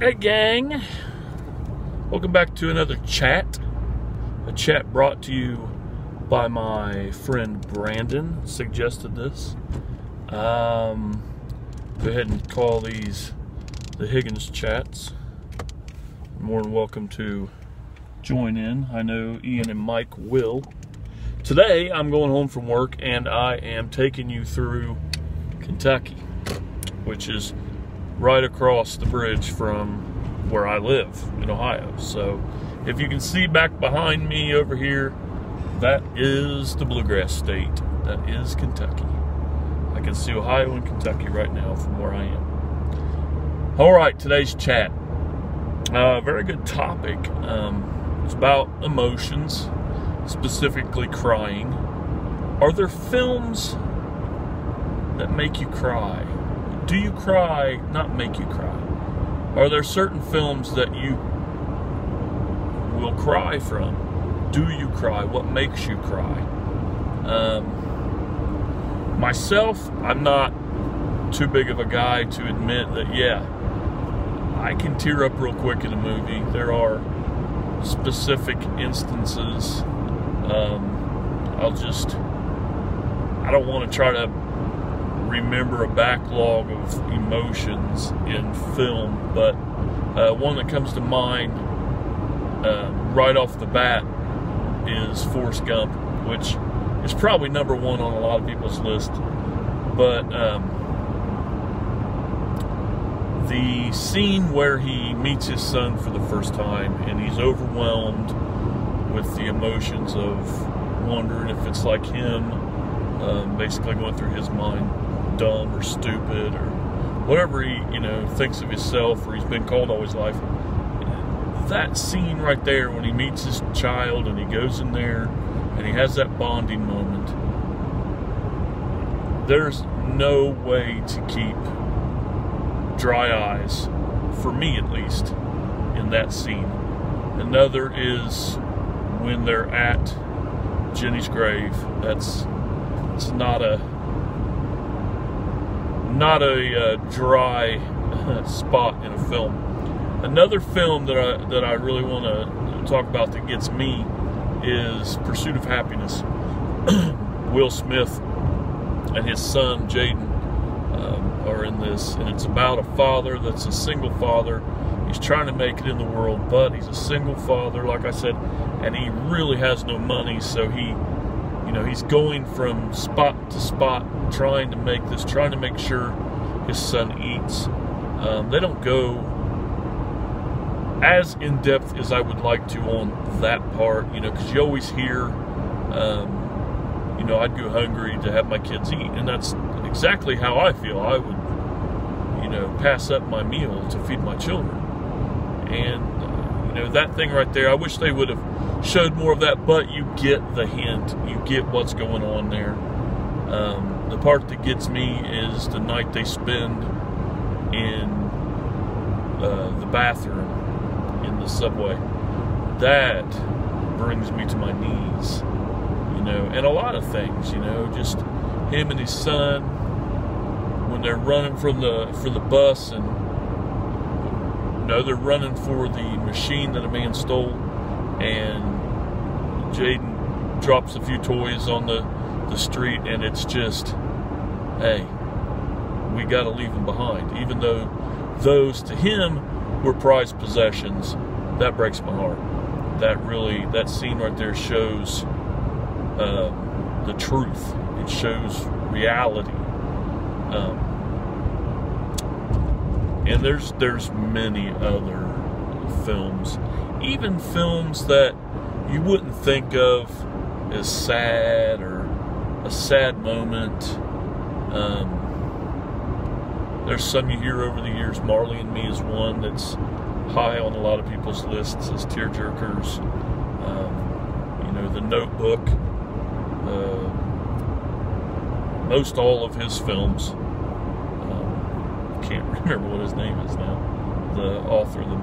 Hey gang, welcome back to another chat. A chat brought to you by my friend Brandon. Suggested this. Go ahead and call these the Higgins chats. You're more than welcome to join in. I know Ian and Mike will. Today I'm going home from work and I am taking you through Kentucky, which is right across the bridge from where I live in Ohio. So if you can see back behind me over here, that is the Bluegrass State. That is Kentucky. I can see Ohio and Kentucky right now from where I am. All right, today's chat. Very good topic. It's about emotions, specifically crying. Are there films that make you cry? Do you cry, not make you cry? Are there certain films that you will cry from? Do you cry? What makes you cry? Myself, I'm not too big of a guy to admit that, yeah, I can tear up real quick in a movie. There are specific instances. I don't want to try to remember a backlog of emotions in film, but one that comes to mind right off the bat is Forrest Gump, which is probably number one on a lot of people's list. But the scene where he meets his son for the first time and he's overwhelmed with the emotions of wondering if it's like him, basically going through his mind, dumb or stupid or whatever he thinks of himself or he's been called all his life. That scene right there when he meets his child and he goes in there and he has that bonding moment, there's no way to keep dry eyes, for me at least, in that scene. Another is when they're at Jenny's grave. It's not a dry spot in a film. Another film that I really want to talk about that gets me is Pursuit of Happiness. Will Smith and his son Jaden are in this, and it's about a father that's a single father. He's trying to make it in the world, but he's a single father, like I said, and he really has no money, so he's going from spot to spot trying to make sure his son eats. They don't go as in depth as I would like to on that part, because you always hear, I'd go hungry to have my kids eat, and that's exactly how I feel. I would, pass up my meal to feed my children. And, that thing right there, I wish they would have showed more of that, but you get the hint. You get what's going on there. The part that gets me is the night they spend in the bathroom in the subway. That brings me to my knees, and a lot of things, just him and his son when they're running for the bus, and they're running for the machine that a man stole, and Jaden drops a few toys on the street, and it's just, hey, we got to leave them behind, even though those to him were prized possessions. That breaks my heart. That scene right there shows the truth. It shows reality. And there's many other films, even films that you wouldn't think of as sad or a sad moment. There's some you hear over the years. Marley and Me is one that's high on a lot of people's lists as tearjerkers. The Notebook. Most all of his films. Can't remember what his name is now, the author of the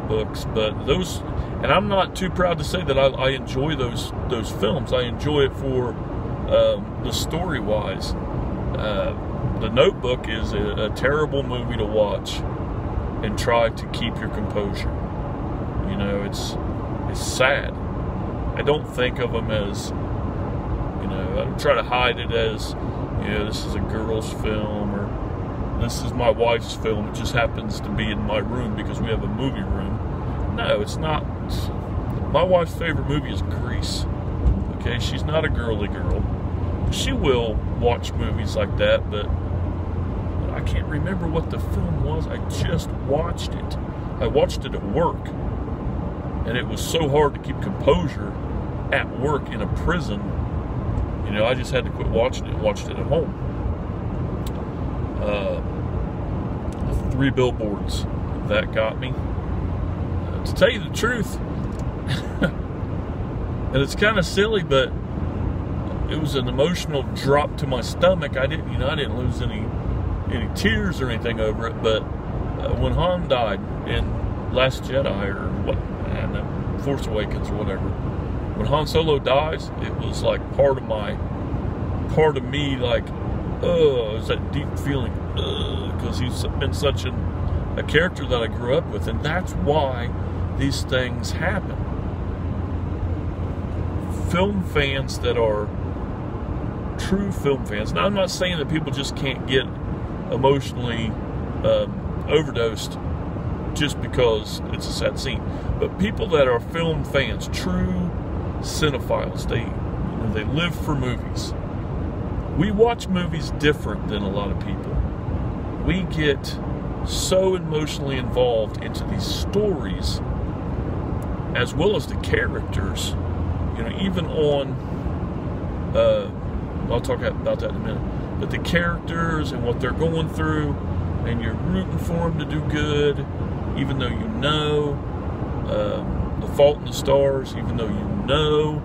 books, but those, and I'm not too proud to say that I enjoy those films. I enjoy it for the story wise. The Notebook is a terrible movie to watch and try to keep your composure. You know, it's sad. I don't think of them as, you know, I don't try to hide it as, you know, this is a girl's film or this is my wife's film. It just happens to be in my room because we have a movie room. No, it's not. My wife's favorite movie is Grease. Okay, she's not a girly girl. She will watch movies like that, but I can't remember what the film was. I just watched it. I watched it at work, and it was so hard to keep composure at work in a prison. You know, I just had to quit watching it and watched it at home. 3 Billboards, that got me. To tell you the truth, and it's kind of silly, but it was an emotional drop to my stomach. I didn't lose any tears or anything over it. But when Han died in Last Jedi or what, Force Awakens or whatever, when Han Solo dies, it was like part of me, like, it was that deep feeling, because he's been such a character that I grew up with, and that's why these things happen. Film fans that are true film fans. Now, I'm not saying that people just can't get emotionally overdosed just because it's a sad scene, but people that are film fans, true cinephiles, they live for movies. We watch movies different than a lot of people. We get so emotionally involved into these stories as well as the characters. You know, even on I'll talk about that in a minute, but the characters and what they're going through, and you're rooting for them to do good, even though you know The Fault in the Stars, even though you know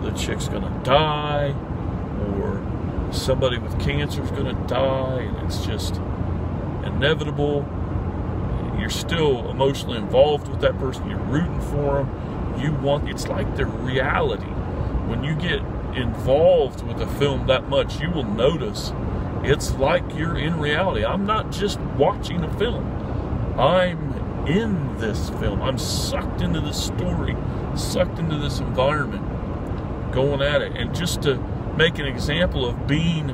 the chick's gonna die, or somebody with cancer is gonna die, and it's just inevitable. You're still emotionally involved with that person. You're rooting for them. It's like the reality. When you get involved with a film that much, you will notice it's like you're in reality. I'm not just watching a film. I'm in this film. I'm sucked into this story, sucked into this environment, going at it. And just to make an example of being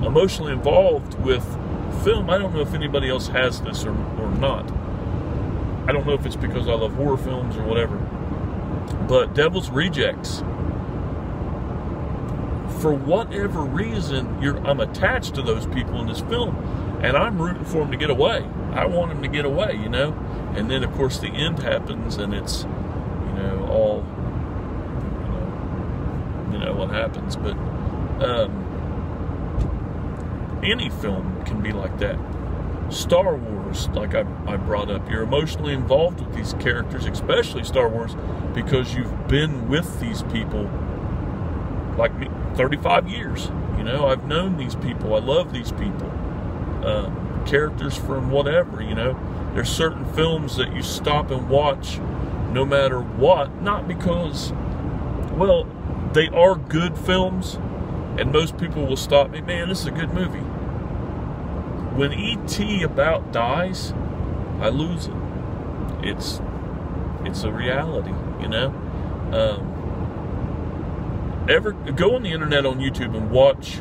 emotionally involved with film, I don't know if anybody else has this or not. I don't know if it's because I love horror films or whatever, but Devil's Rejects, for whatever reason, I'm attached to those people in this film, and I'm rooting for them to get away. I want them to get away, you know? And then, of course, the end happens, and it's, you know, all, you know what happens. But any film can be like that. Star Wars, like I brought up, you're emotionally involved with these characters, especially Star Wars, because you've been with these people, like me, 35 years. You know, I've known these people. I love these people. Characters from whatever, you know. There's certain films that you stop and watch no matter what, not because, well, they are good films, and most people will stop me, man, this is a good movie. When E.T. about dies, I lose it. It's a reality, you know. Ever go on the internet on YouTube and watch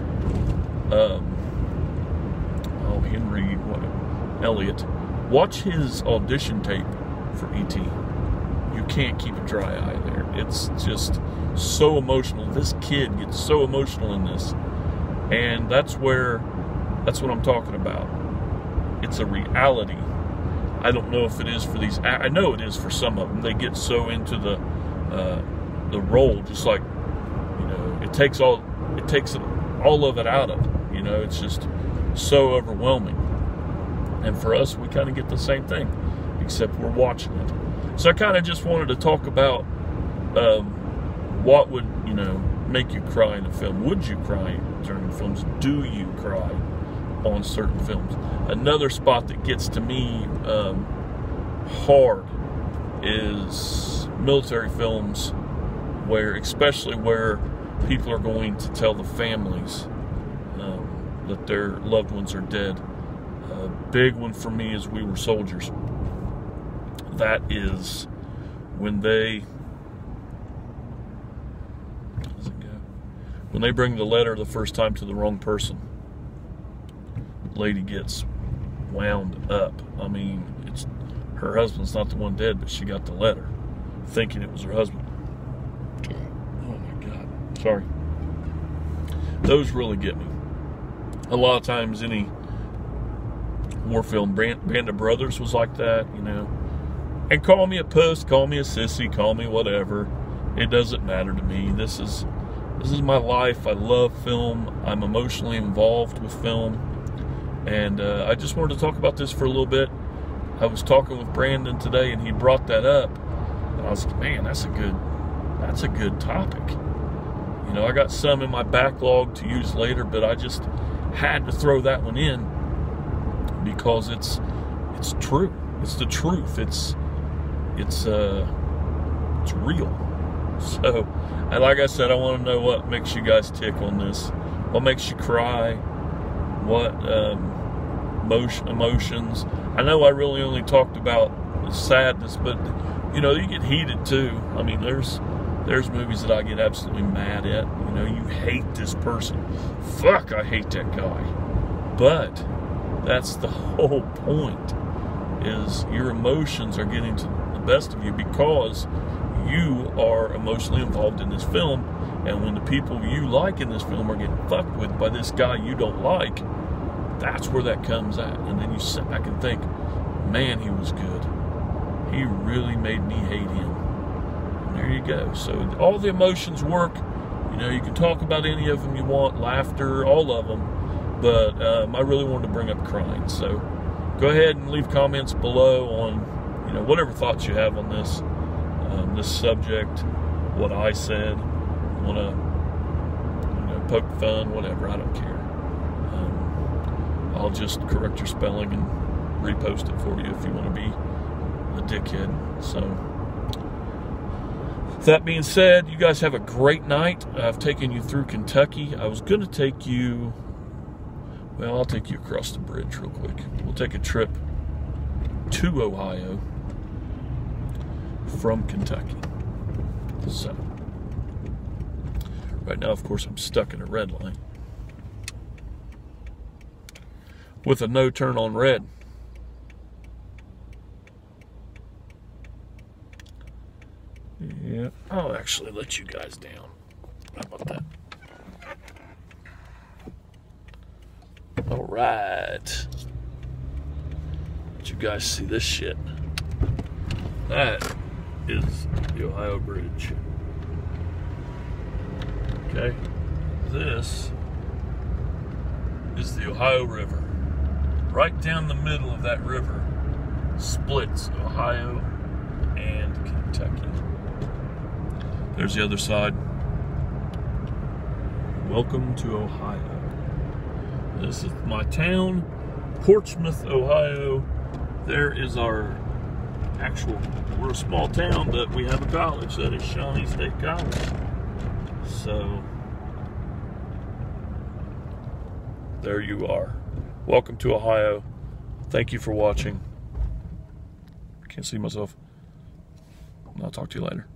Henry Elliott. Watch his audition tape for E.T. You can't keep a dry eye there. It's just so emotional. This kid gets so emotional in this, and that's what I'm talking about. It's a reality. I don't know if it is for these. I know it is for some of them. They get so into the role, just like, you know, it takes all of it out of it. You know, it's just so overwhelming. And for us, we kind of get the same thing, except we're watching it. So I kind of just wanted to talk about what would, you know, make you cry in a film. Would you cry during films? Do you cry on certain films? Another spot that gets to me hard is military films, especially where people are going to tell the families that their loved ones are dead. A big one for me is We Were Soldiers. That is when they, how's it go? When they bring the letter the first time to the wrong person, lady gets wound up. I mean, it's her husband's not the one dead, but she got the letter thinking it was her husband. Oh my God, sorry. Those really get me. A lot of times any war film, Band of Brothers was like that, you know. And call me a puss, call me a sissy, call me whatever. It doesn't matter to me. This is my life. I love film. I'm emotionally involved with film. And I just wanted to talk about this for a little bit. I was talking with Brandon today, and he brought that up. And I was like, man, that's a good topic. You know, I got some in my backlog to use later, but I just had to throw that one in because it's true. It's the truth. It's real. So, and like I said, I want to know what makes you guys tick on this. What makes you cry? What emotions? I know I really only talked about the sadness, but you know, you get heated too. I mean, there's movies that I get absolutely mad at. You know, you hate this person. Fuck, I hate that guy. But that's the whole point, is your emotions are getting to the best of you because you are emotionally involved in this film. And when the people you like in this film are getting fucked with by this guy you don't like, that's where that comes at. And then you sit back and think, man, he was good. He really made me hate him. And there you go. So all the emotions work. You know, you can talk about any of them you want, laughter, all of them. But I really wanted to bring up crying. So go ahead and leave comments below on, you know, whatever thoughts you have on this subject, what I said. Want to, you know, poke fun, whatever. I don't care. I'll just correct your spelling and repost it for you if you want to be a dickhead. So, that being said, you guys have a great night. I've taken you through Kentucky. I was going to take you, well, I'll take you across the bridge real quick. We'll take a trip to Ohio from Kentucky. So, right now, of course, I'm stuck in a red light with a no turn on red. Yeah, I'll actually let you guys down. How about that? All right. Let you guys see this shit. That is the Ohio Bridge. Okay, this is the Ohio River. Right down the middle of that river splits Ohio and Kentucky. There's the other side. Welcome to Ohio. This is my town, Portsmouth, Ohio. There is our actual, we're a small town, but we have a college. That is Shawnee State College. So, there you are. Welcome to Ohio. Thank you for watching. I can't see myself. I'll talk to you later.